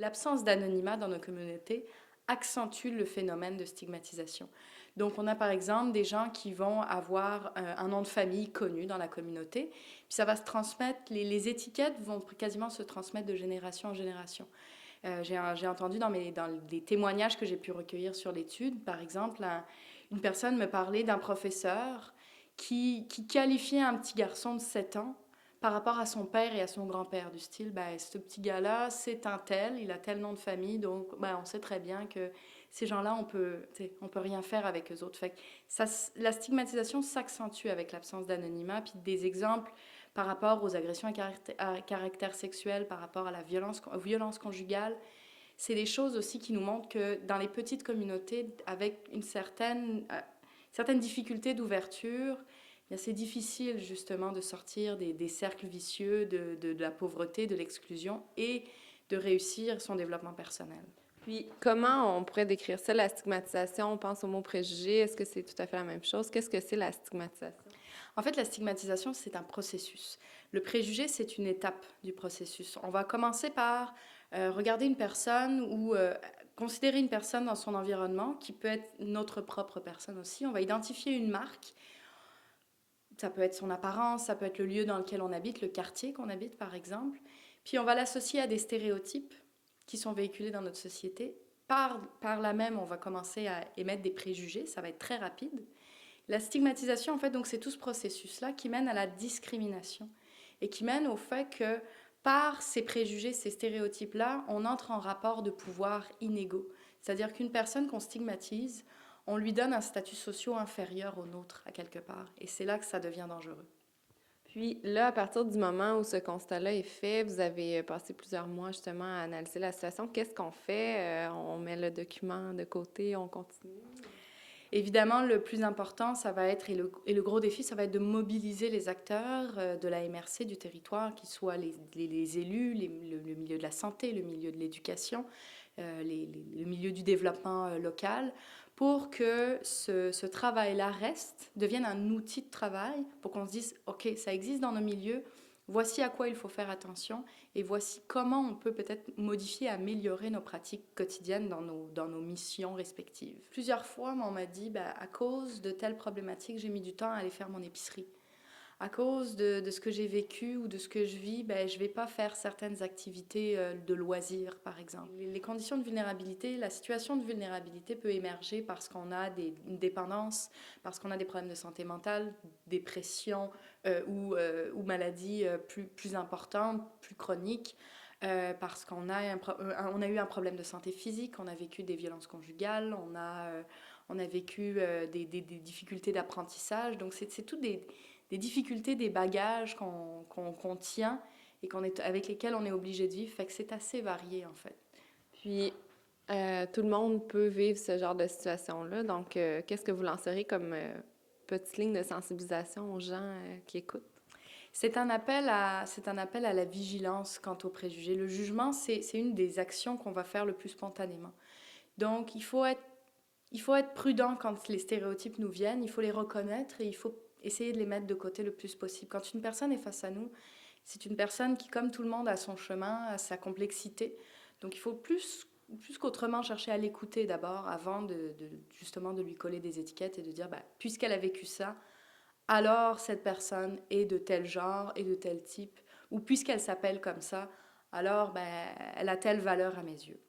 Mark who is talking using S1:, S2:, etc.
S1: L'absence d'anonymat dans nos communautés accentue le phénomène de stigmatisation. Donc, on a par exemple des gens qui vont avoir un nom de famille connu dans la communauté, puis ça va se transmettre, les étiquettes vont quasiment se transmettre de génération en génération. J'ai entendu dans les témoignages que j'ai pu recueillir sur l'étude, par exemple, une personne me parlait d'un professeur qui qualifiait un petit garçon de 7 ans par rapport à son père et à son grand-père, du style, ben, ce petit gars-là, c'est un tel, il a tel nom de famille, donc ben, on sait très bien que ces gens-là, on peut rien faire avec eux autres. Fait que la stigmatisation s'accentue avec l'absence d'anonymat, puis des exemples par rapport aux agressions à caractère sexuel, par rapport à la violence conjugale. C'est des choses aussi qui nous montrent que dans les petites communautés, avec une certaine difficulté d'ouverture, c'est difficile justement de sortir des cercles vicieux de la pauvreté, de l'exclusion et de réussir son développement personnel.
S2: Puis, comment on pourrait décrire ça, la stigmatisation? On pense au mot préjugé. Est-ce que c'est tout à fait la même chose? Qu'est-ce que c'est la stigmatisation?
S1: En fait, la stigmatisation, c'est un processus. Le préjugé, c'est une étape du processus. On va commencer par regarder une personne ou considérer une personne dans son environnement, qui peut être notre propre personne aussi. On va identifier une marque. Ça peut être son apparence, ça peut être le lieu dans lequel on habite, le quartier qu'on habite, par exemple. Puis on va l'associer à des stéréotypes qui sont véhiculés dans notre société. Par là même, on va commencer à émettre des préjugés. Ça va être très rapide. La stigmatisation, en fait, donc c'est tout ce processus-là qui mène à la discrimination et qui mène au fait que par ces préjugés, ces stéréotypes-là, on entre en rapport de pouvoir inégaux. C'est-à-dire qu'une personne qu'on stigmatise, on lui donne un statut social inférieur au nôtre, à quelque part. Et c'est là que ça devient dangereux.
S2: Puis là, à partir du moment où ce constat-là est fait, vous avez passé plusieurs mois justement à analyser la situation. Qu'est-ce qu'on fait? On met le document de côté, on continue?
S1: Évidemment, le plus important, ça va être, et le gros défi, ça va être de mobiliser les acteurs de la MRC, du territoire, qu'ils soient les élus, le milieu de la santé, le milieu de l'éducation, le milieu du développement local, pour que ce travail-là devienne un outil de travail, pour qu'on se dise, OK, ça existe dans nos milieux, voici à quoi il faut faire attention et voici comment on peut peut-être modifier, améliorer nos pratiques quotidiennes dans nos missions respectives. Plusieurs fois, on m'a dit, à cause de telles problématiques, j'ai mis du temps à aller faire mon épicerie. À cause de ce que j'ai vécu ou de ce que je vis, je ne vais pas faire certaines activités de loisirs, par exemple. Les conditions de vulnérabilité, la situation de vulnérabilité peut émerger parce qu'on a une dépendance, parce qu'on a des problèmes de santé mentale, dépression ou maladies plus importantes, plus chroniques. Parce qu'on a eu un problème de santé physique, on a vécu des violences conjugales, on a vécu des difficultés d'apprentissage. Donc, c'est tout des difficultés, des bagages qu'on tient et avec lesquels on est obligé de vivre. Fait que c'est assez varié, en fait.
S2: Puis, tout le monde peut vivre ce genre de situation-là. Donc, qu'est-ce que vous lancerez comme petite ligne de sensibilisation aux gens qui écoutent?
S1: C'est un appel à la vigilance quant aux préjugés. Le jugement, c'est une des actions qu'on va faire le plus spontanément. Donc, il faut être prudent quand les stéréotypes nous viennent, il faut les reconnaître et il faut essayer de les mettre de côté le plus possible. Quand une personne est face à nous, c'est une personne qui, comme tout le monde, a son chemin, a sa complexité. Donc il faut plus qu'autrement chercher à l'écouter d'abord avant justement de lui coller des étiquettes et de dire, puisqu'elle a vécu ça, alors cette personne est de tel genre et de tel type, ou puisqu'elle s'appelle comme ça, alors elle a telle valeur à mes yeux.